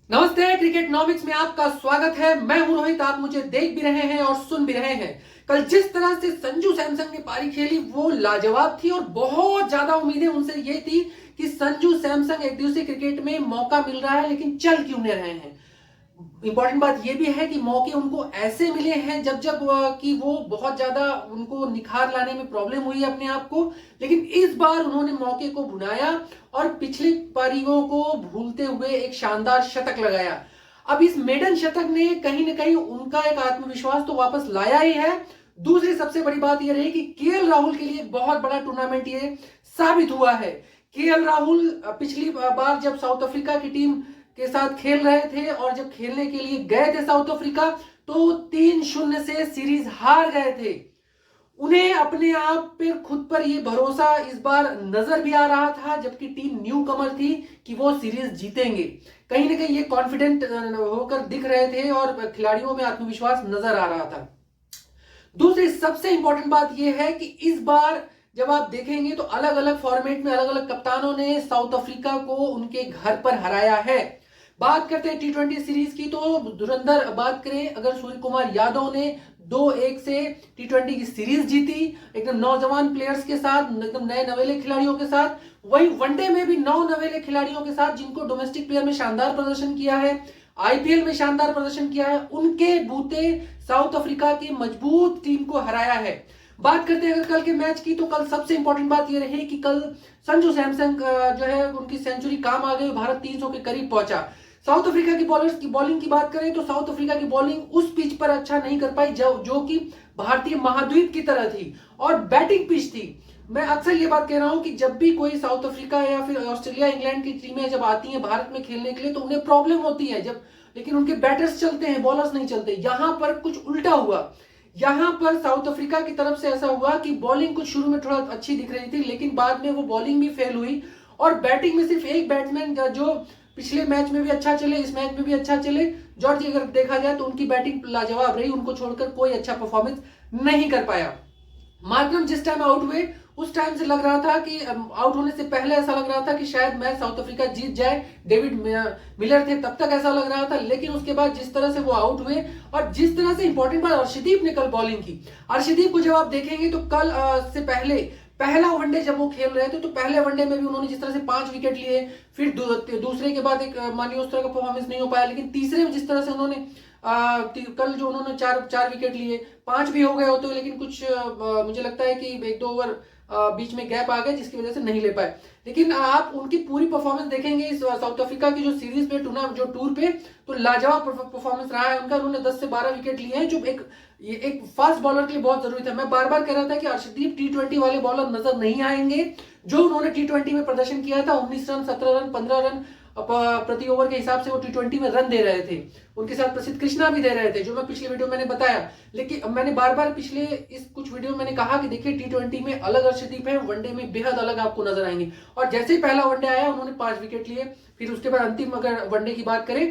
नमस्ते, क्रिकेट नॉमिक्स में आपका स्वागत है। मैं हूं रोहित। आप मुझे देख भी रहे हैं और सुन भी रहे हैं। कल जिस तरह से संजू सैमसन ने पारी खेली वो लाजवाब थी और बहुत ज्यादा उम्मीदें उनसे ये थी कि संजू सैमसन एक दिवसीय क्रिकेट में मौका मिल रहा है, लेकिन चल क्यों नहीं रहे हैं। इंपॉर्टेंट बात यह भी है कि मौके उनको ऐसे मिले हैं जब जब कि वो बहुत ज्यादा उनको निखार लाने में प्रॉब्लम हुई है अपने आप को, लेकिन इस बार उन्होंने मौके को भुनाया और पिछली पारियों को भूलते हुए एक शानदार शतक लगाया। अब इस मेडन शतक ने कहीं ना कहीं उनका एक आत्मविश्वास तो वापस लाया ही है। दूसरी सबसे बड़ी बात यह रही कि केएल राहुल के लिए बहुत बड़ा टूर्नामेंट ये साबित हुआ है। केएल राहुल पिछली बार जब साउथ अफ्रीका की टीम के साथ खेल रहे थे और जब खेलने के लिए गए थे साउथ अफ्रीका तो 3-0 से सीरीज हार गए थे। उन्हें अपने आप पे खुद पर यह भरोसा इस बार नजर भी आ रहा था, जबकि टीम न्यू कमर थी कि वो सीरीज जीतेंगे। कहीं ना कहीं ये कॉन्फिडेंट होकर दिख रहे थे और खिलाड़ियों में आत्मविश्वास नजर आ रहा था। दूसरी सबसे इंपॉर्टेंट बात यह है कि इस बार जब आप देखेंगे तो अलग अलग फॉर्मेट में अलग अलग कप्तानों ने साउथ अफ्रीका को उनके घर पर हराया है। बात करते हैं टी20 सीरीज की तो धुरंधर बात करें अगर सूर्य कुमार यादव ने 2-1 से टी20 की सीरीज जीती, एकदम नौजवान प्लेयर्स के साथ, एकदम नए नवेले खिलाड़ियों के साथ। वहीं वनडे में भी 9 नवेले खिलाड़ियों के साथ जिनको डोमेस्टिक प्लेयर में शानदार प्रदर्शन किया है, आईपीएल में शानदार प्रदर्शन किया है, उनके बूते साउथ अफ्रीका की मजबूत टीम को हराया है। बात करते हैं अगर कल के मैच की तो कल सबसे इंपॉर्टेंट बात यह रही कि कल संजू सैमसन जो है उनकी सेंचुरी काम आ गई, भारत 300 के करीब पहुंचा। साउथ अफ्रीका की बॉलर्स की बॉलिंग की बात करें तो साउथ अफ्रीका की बॉलिंग उस पिच पर अच्छा नहीं कर पाई जो कि भारतीय महाद्वीप की तरह थी और बैटिंग पिच थी। मैं अक्सर ये बात कह रहा हूं कि जब भी कोई साउथ अफ्रीका या फिर ऑस्ट्रेलिया इंग्लैंड की टीमें जब आती हैं भारत में खेलने के लिए तो उन्हें प्रॉब्लम होती है जब, लेकिन उनके बैटर्स चलते हैं, बॉलर्स नहीं चलते। यहां पर कुछ उल्टा हुआ। यहां पर साउथ अफ्रीका की तरफ से ऐसा हुआ कि बॉलिंग कुछ शुरू में थोड़ा अच्छी दिख रही थी, लेकिन बाद में वो बॉलिंग भी फेल हुई और बैटिंग में सिर्फ एक बैट्समैन जो पिछले मैच में भी अच्छा चले, इस मैच में भी अच्छा चले, जॉर्ज, अगर देखा जाए तो उनकी बैटिंग लाजवाब रही, उनको छोड़कर कोई अच्छा परफॉर्मेंस नहीं कर पाया। मार्करम जिस टाइम आउट हुए उस टाइम से लग रहा था कि आउट होने से पहले ऐसा लग रहा था कि शायद मैच साउथ अफ्रीका जीत जाए। डेविड मिलर थे तब तक ऐसा लग रहा था, लेकिन उसके बाद जिस तरह से वो आउट हुए और जिस तरह से इंपॉर्टेंट बात अर्शदीप ने कल बॉलिंग की। अर्शदीप को जब आप देखेंगे तो कल से पहले पहला वनडे जब वो खेल रहे थे तो पहले वनडे में भी उन्होंने जिस तरह से 5 विकेट लिए, फिर दूसरे के बाद एक मानिए उस तरह का परफॉर्मेंस नहीं हो पाया, लेकिन तीसरे में जिस तरह से उन्होंने कल जो उन्होंने चार विकेट लिए, 5 भी हो गए होते, लेकिन कुछ मुझे लगता है कि 1-2 ओवर बीच में गैप आ गए जिसकी वजह से नहीं ले पाए। लेकिन आप उनकी पूरी परफॉर्मेंस देखेंगे इस साउथ अफ्रीका की जो सीरीज पे जो टूर पे, तो लाजवाब परफॉर्मेंस रहा है उनका। उन्होंने 10 से 12 विकेट लिए हैं जो एक फास्ट बॉलर के लिए बहुत जरूरी था। मैं बार बार कह रहा था कि अर्शदीप टी20 वाले बॉलर नजर नहीं आएंगे। जो उन्होंने टी20 में प्रदर्शन किया था, 19 रन, 17 रन, 15 रन प्रति ओवर के हिसाब से वो टी20 में रन दे रहे थे। उनके साथ प्रसिद्ध कृष्णा भी दे रहे थे, जो मैं पिछले वीडियो में मैंने बताया। लेकिन मैंने बार बार पिछले इस कुछ वीडियो में मैंने कहा कि देखिए टी20 में अलग अर्शदीप है, वनडे में बेहद अलग आपको नजर आएंगे। और जैसे ही पहला वनडे आया उन्होंने 5 विकेट लिए, फिर उसके बाद अंतिम अगर वनडे की बात करें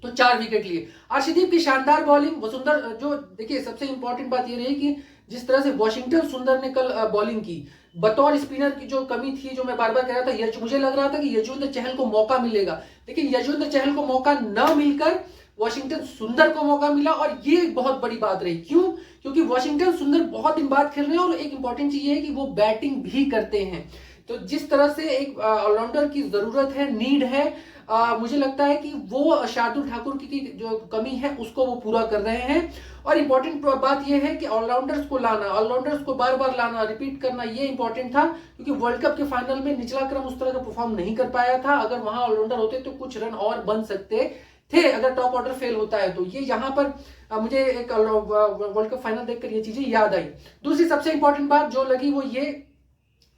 तो 4 विकेट लिए। अर्शदीप की शानदार बॉलिंग, वसुंधर जो देखिए सबसे इंपॉर्टेंट बात यह रही कि जिस तरह से वॉशिंगटन सुंदर ने कल बॉलिंग की, बतौर स्पिनर की जो कमी थी, जो मैं बार बार कह रहा था, मुझे लग रहा था कि यजुवेंद्र चहल को मौका मिलेगा, लेकिन यजुवेंद्र चहल को मौका न मिलकर वॉशिंगटन सुंदर को मौका मिला। और ये एक बहुत बड़ी बात रही। क्यों? क्योंकि वॉशिंगटन सुंदर बहुत दिन बाद खेल रहे हैं और एक इंपॉर्टेंट चीज ये है कि वो बैटिंग भी करते हैं। तो जिस तरह से एक ऑलराउंडर की जरूरत है, नीड है, मुझे लगता है कि वो शार्दुल ठाकुर की जो कमी है उसको वो पूरा कर रहे हैं। और इंपॉर्टेंट बात यह है कि ऑलराउंडर्स को लाना, ऑलराउंडर्स को बार बार लाना, रिपीट करना, ये इंपॉर्टेंट था, क्योंकि वर्ल्ड कप के फाइनल में निचला क्रम उस तरह का परफॉर्म नहीं कर पाया था। अगर वहां ऑलराउंडर होते तो कुछ रन और बन सकते थे, अगर टॉप ऑर्डर फेल होता है तो। ये यहाँ पर मुझे एक वर्ल्ड कप फाइनल देखकर ये चीजें याद आई। दूसरी सबसे इंपॉर्टेंट बात जो लगी वो ये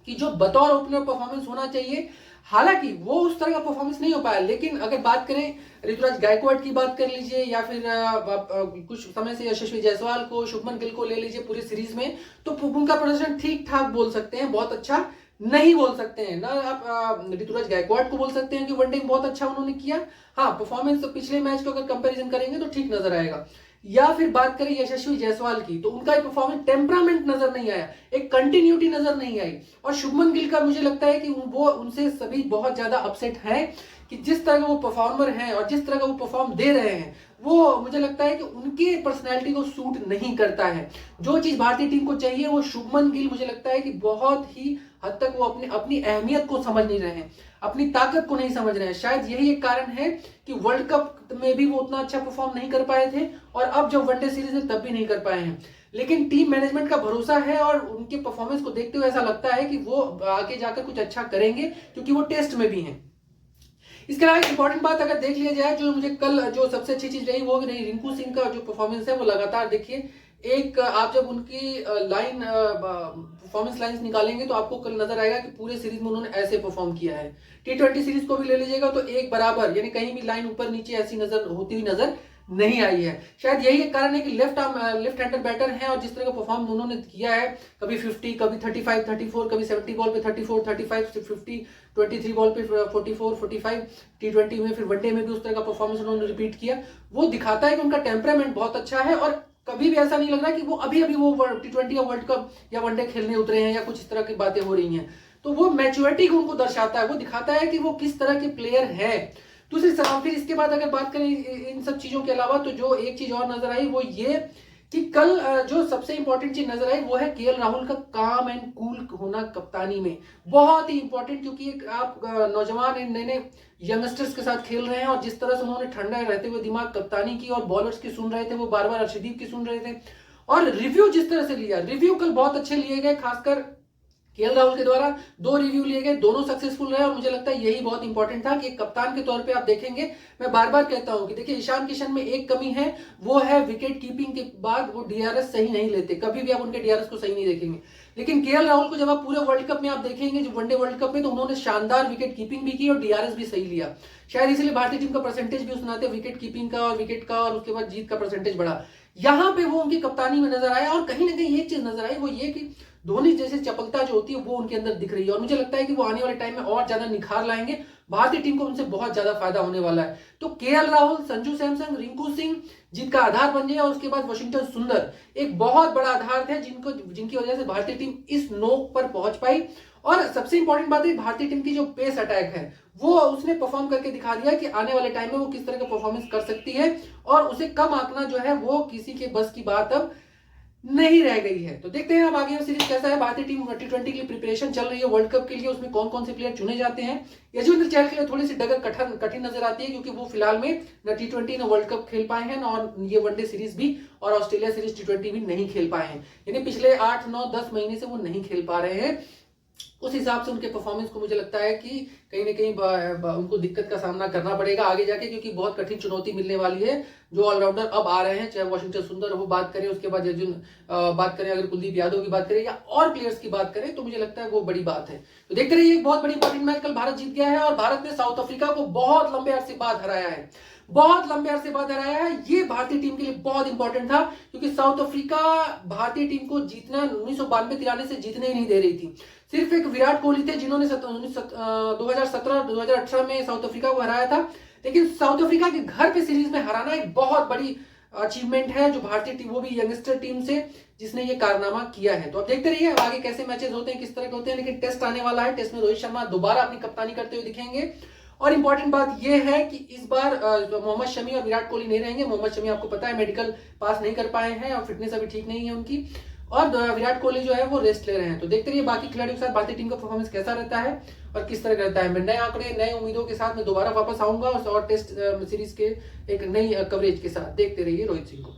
कि जो बतौर ओपनर परफॉर्मेंस होना चाहिए, हालांकि वो उस तरह का परफॉर्मेंस नहीं हो पाया। लेकिन अगर बात करें ऋतुराज गायकवाड़ की बात कर लीजिए या फिर कुछ समय से यशस्वी जायसवाल को, शुभमन गिल को ले लीजिए पूरी सीरीज में, तो उनका प्रदर्शन ठीक ठाक बोल सकते हैं, बहुत अच्छा नहीं बोल सकते हैं ना। आप ऋतुराज गायकवाड़ को बोल सकते हैं कि वनडे में बहुत अच्छा उन्होंने किया, हाँ परफॉर्मेंस तो पिछले मैच को अगर कंपैरिजन करेंगे तो ठीक नजर आएगा। या फिर बात करें यशस्वी जायसवाल की, तो उनका एक परफॉर्मेंस, टेम्परामेंट नजर नहीं आया, एक कंटिन्यूटी नजर नहीं आई। और शुभमन गिल का मुझे लगता है कि वो उनसे सभी बहुत ज्यादा अपसेट हैं कि जिस तरह का वो परफॉर्मर हैं और जिस तरह का वो परफॉर्म दे रहे हैं, वो मुझे लगता है कि उनके पर्सनैलिटी को सूट नहीं करता है। जो चीज़ भारतीय टीम को चाहिए वो शुभमन गिल मुझे लगता है कि बहुत ही हद तक वो अपनी अहमियत को समझ नहीं रहे हैं, अपनी ताकत को नहीं समझ रहे हैं। शायद यही एक कारण है कि वर्ल्ड कप में भी वो उतना अच्छा परफॉर्म नहीं कर पाए थे और अब जब वनडे सीरीज में तब भी नहीं कर पाए हैं। लेकिन टीम मैनेजमेंट का भरोसा है और उनके परफॉर्मेंस को देखते हुए ऐसा लगता है कि वो आगे जाकर कुछ अच्छा करेंगे, क्योंकि वो टेस्ट में भी हैं। इसके अलावा इंपॉर्टेंट बात अगर देख लिया जाए, जो मुझे कल जो सबसे अच्छी चीज रही वो रही रिंकू सिंह का जो परफॉर्मेंस है वो लगातार देखिए। एक आप जब उनकी लाइन परफॉर्मेंस लाइंस निकालेंगे तो आपको कल नजर आएगा कि पूरे सीरीज में उन्होंने ऐसे परफॉर्म किया है। T20 सीरीज को भी ले लीजिएगा तो एक बराबर, यानी कहीं भी लाइन ऊपर नीचे ऐसी नजर होती हुई नजर नहीं आई है। शायद यही एक कारण है कि लेफ्ट हैंडर बैटर हैं और जिस तरह का परफॉर्म उन्होंने किया है, कभी 50, कभी 35, 34, कभी 70 बॉल पे 34, 35, 50, 23 बॉल पे 44, 45, T20 में, फिर वनडे में भी उस तरह का परफॉर्मेंस उन्होंने रिपीट किया। वो दिखाता है कि उनका टेम्परामेंट बहुत अच्छा है और कभी भी ऐसा नहीं लग रहा कि वो अभी वो T20 या वर्ल्ड कप या वनडे खेलने उतरे हैं या कुछ इस तरह की बातें हो रही हैं। तो वो मैच्योरिटी को उनको दर्शाता है, वो दिखाता है कि वो किस तरह के प्लेयर है। दूसरी सवाल, फिर इसके बाद अगर बात करें इन सब चीजों के अलावा, तो जो एक चीज और नजर आई वो ये कि कल जो सबसे इंपॉर्टेंट चीज नजर आई वो है केएल राहुल का काम एंड कूल होना कप्तानी में। बहुत ही इंपॉर्टेंट, क्योंकि एक आप नौजवान नए यंगस्टर्स के साथ खेल रहे हैं और जिस तरह से उन्होंने ठंडा रहते हुए दिमाग कप्तानी की और बॉलर्स की सुन रहे थे, वो बार बार अर्शदीप की सुन रहे थे और रिव्यू जिस तरह से लिया, रिव्यू कल बहुत अच्छे लिए गए। खासकर केएल राहुल के द्वारा 2 रिव्यू लिए गए, दोनों सक्सेसफुल रहे और मुझे लगता है यही बहुत इंपॉर्टेंट था कि एक कप्तान के तौर पे आप देखेंगे। मैं बार बार कहता हूं कि देखिए ईशान किशन में एक कमी है, वो है विकेट कीपिंग के बाद वो डीआरएस सही नहीं लेते, कभी भी आप उनके डीआरएस को सही नहीं देखेंगे। लेकिन केएल राहुल को जब आप पूरे वर्ल्ड कप में आप देखेंगे, जो वनडे वर्ल्ड कप में, तो उन्होंने शानदार विकेट कीपिंग भी की और डीआरएस भी सही लिया। शायद इसलिए भारतीय टीम का परसेंटेज भी उस नाते विकेट कीपिंग का और विकेट का और उसके बाद जीत का परसेंटेज बढ़ा, यहां पे वो उनकी कप्तानी में नजर आया। और कहीं ना कहीं एक चीज नजर आई वो ये कि धोनी जैसे चपलता जो होती है वो उनके अंदर दिख रही है और मुझे लगता है कि वो आने वाले टाइम में और ज्यादा निखार लाएंगे। भारतीय टीम को उनसे बहुत ज्यादा फायदा होने वाला है। तो केएल राहुल, संजू सैमसन, रिंकू सिंह जिनका आधार बन गया और उसके बाद वाशिंगटन सुंदर एक बहुत बड़ा आधार थे जिनकी वजह से भारतीय टीम इस नोक पर पहुंच पाई। और सबसे इंपॉर्टेंट बात है भारतीय टीम की जो पेस अटैक है वो उसने परफॉर्म करके दिखा दिया कि आने वाले टाइम में वो किस तरह का परफॉर्मेंस कर सकती है और उसे कम आंकना जो है वो किसी के बस की बात अब नहीं रह गई है। तो देखते हैं अब आगे सीरीज कैसा है। भारतीय टीम T20 के लिए प्रिपरेशन चल रही है वर्ल्ड कप के लिए, उसमें कौन कौन से प्लेयर चुने जाते हैं। यजुवेंद्र चहल के लिए थोड़ी सी डगर कठिन नजर आती है क्योंकि वो फिलहाल में न T20 न वर्ल्ड कप खेल पाए हैं और ये वनडे सीरीज भी और ऑस्ट्रेलिया सीरीज T20 भी नहीं खेल पाए हैं, यानी पिछले 8, 9, 10 महीने से वो नहीं खेल पा रहे हैं। उस हिसाब से उनके परफॉर्मेंस को मुझे लगता है कि कहीं ना कहीं उनको दिक्कत का सामना करना पड़ेगा आगे जाके, क्योंकि बहुत कठिन चुनौती मिलने वाली है। जो ऑलराउंडर अब आ रहे हैं, चाहे वाशिंगटन सुंदर वो बात करें, उसके बाद अर्जुन बात करें, अगर कुलदीप यादव की बात करें या और प्लेयर्स की बात करें, तो मुझे लगता है वो बड़ी बात है। तो देखते रहिए, एक बहुत बड़ी इंपॉर्टेंट मैच कल भारत जीत गया है और भारत ने साउथ अफ्रीका को बहुत लंबे अरसे बाद हराया है, बहुत लंबे अरसे बाद हराया है। ये भारतीय टीम के लिए बहुत इंपॉर्टेंट था क्योंकि साउथ अफ्रीका भारतीय टीम को जीतना 1992-93 से जीतने ही नहीं दे रही थी। सिर्फ एक विराट कोहली थे जिन्होंने 2017-2018 में साउथ अफ्रीका को हराया था, लेकिन साउथ अफ्रीका के घर पे सीरीज में हराना एक बहुत बड़ी अचीवमेंट है जो भारतीय टीम, वो भी यंगस्टर टीम से, जिसने ये कारनामा किया है। तो अब देखते रहिए आगे कैसे मैचेस होते हैं, किस तरह के होते हैं। लेकिन टेस्ट आने वाला है, टेस्ट में रोहित शर्मा दोबारा अपनी कप्तानी करते हुए दिखेंगे और इंपॉर्टेंट बात यह है कि इस बार मोहम्मद शमी और विराट कोहली नहीं रहेंगे। मोहम्मद शमी आपको पता है मेडिकल पास नहीं कर पाए हैं और फिटनेस अभी ठीक नहीं है उनकी, और विराट कोहली जो है वो रेस्ट ले रहे हैं। तो देखते रहिए बाकी खिलाड़ियों के साथ भारतीय टीम का परफॉर्मेंस कैसा रहता है और किस तरह रहता है। मैं नए आंकड़े, नए उम्मीदों के साथ मैं दोबारा वापस आऊंगा और टेस्ट सीरीज के एक नई कवरेज के साथ। देखते रहिए रोहित सिंह को।